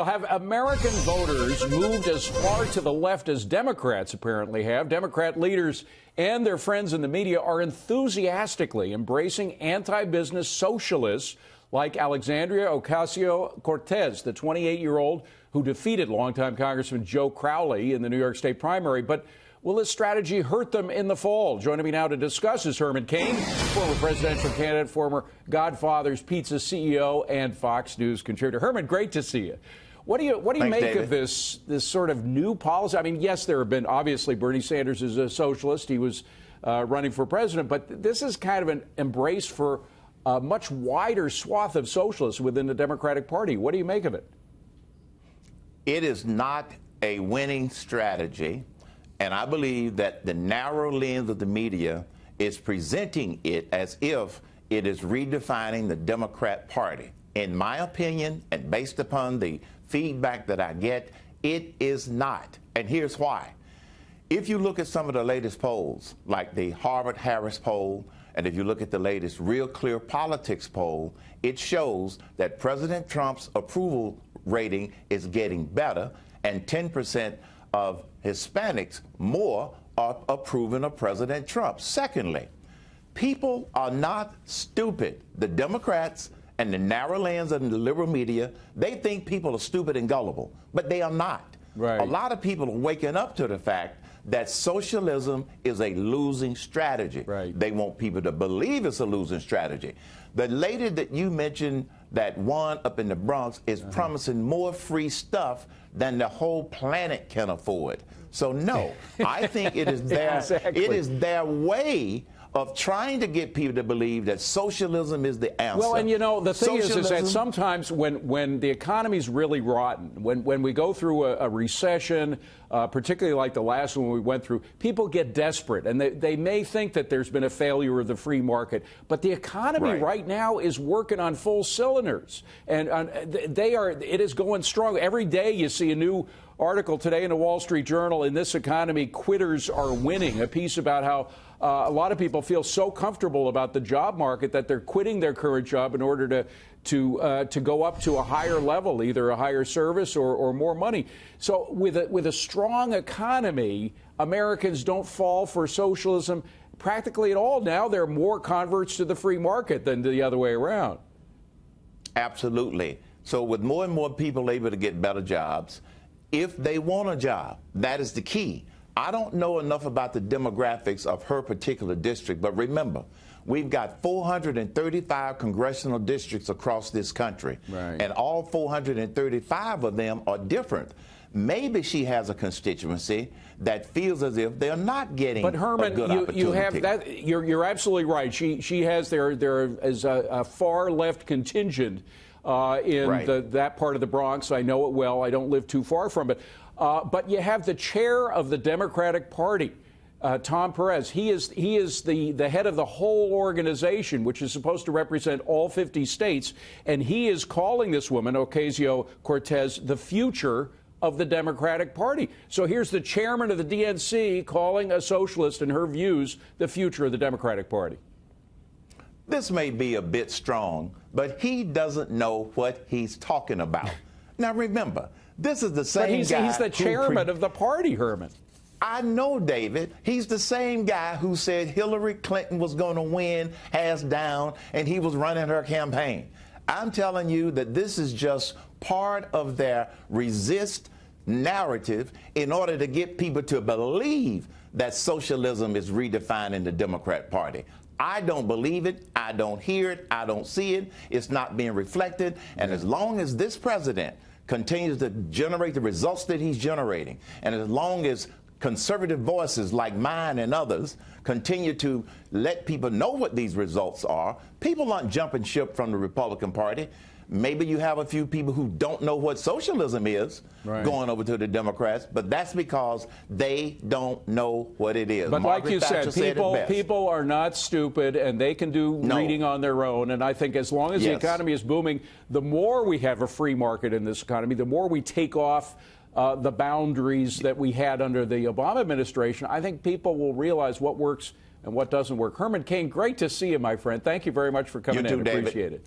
Have American voters moved as far to the left as Democrats apparently have? Democrat leaders and their friends in the media are enthusiastically embracing anti-business socialists like Alexandria Ocasio-Cortez, the 28-year-old who defeated longtime Congressman Joe Crowley in the New York State primary. But will this strategy hurt them in the fall? Joining me now to discuss is Herman Cain, former presidential candidate, former Godfather's Pizza CEO, and Fox News contributor. Herman, great to see you. What do you Thanks, make David. of this sort of new policy? I mean, yes, there have been, obviously, Bernie Sanders is a socialist. He was running for president. But this is kind of an embrace for a much wider swath of socialists within the Democratic Party. What do you make of it? It is not a winning strategy. And I believe that the narrow lens of the media is presenting it as if it is redefining the Democrat Party. In my opinion, and based upon the feedback that I get, it is not. And here's why. If you look at some of the latest polls, like the Harvard-Harris poll, and if you look at the latest Real Clear Politics poll, it shows that President Trump's approval rating is getting better, and 10% of Hispanics more are approving of President Trump. Secondly, people are not stupid. The Democrats and the narrow lens of the liberal media, they think people are stupid and gullible, but they are not. Right. A lot of people are waking up to the fact that socialism is a losing strategy. Right. They want people to believe it's a losing strategy. The lady that you mentioned that won up in the Bronx is promising more free stuff than the whole planet can afford. So no, I think it is their, Exactly. it is their way of trying to get people to believe that socialism is the answer. Well, and you know, the thing is that Socialism- sometimes when the economy's really rotten, when we go through a recession, particularly like the last one we went through, people get desperate, and they may think that there's been a failure of the free market, but the economy right now is working on full cylinders, and it is going strong. Every day you see a new article today in the Wall Street Journal, in this economy, quitters are winning, a piece about how a lot of people feel so comfortable about the job market that they're quitting their current job in order to go up to a higher level, either a higher service or more money. So with a strong economy, Americans don't fall for socialism practically at all. Now there are more converts to the free market than the other way around. Absolutely. So with more and more people able to get better jobs, if they want a job, that is the key. I don't know enough about the demographics of her particular district, but remember, we've got 435 congressional districts across this country, Right. and all 435 of them are different. Maybe she has a constituency that feels as if they're not getting But Herman, a good opportunity. you have that. You're absolutely right. She has there is a far left contingent in Right. that part of the Bronx. I know it well. I don't live too far from it. But you have the chair of the Democratic Party, Tom Perez. He is the head of the whole organization, which is supposed to represent all 50 states. And he is calling this woman, Ocasio-Cortez, the future of the Democratic Party. So here's the chairman of the DNC calling a socialist, in her views, the future of the Democratic Party. This may be a bit strong, but he doesn't know what he's talking about. Now remember, this is the same But guy he's the chairman of the party, Herman. I know, David. He's the same guy who said Hillary Clinton was going to win, hands down, and he was running her campaign. I'm telling you that this is just part of their resist narrative in order to get people to believe that socialism is redefining the Democrat Party. I don't believe it. I don't hear it. I don't see it. It's not being reflected. And as long as this president continues to generate the results that he's generating, and as long as conservative voices like mine and others continue to let people know what these results are, people aren't jumping ship from the Republican Party. Maybe you have a few people who don't know what socialism is going over to the Democrats, but that's because they don't know what it is. But Margaret like you Thatcher said, it best. people are not stupid, and they can do reading on their own. And I think as long as the economy is booming, the more we have a free market in this economy, the more we take off the boundaries that we had under the Obama administration, I think people will realize what works and what doesn't work. Herman Cain, great to see you, my friend. Thank you very much for coming in. David. Appreciate it.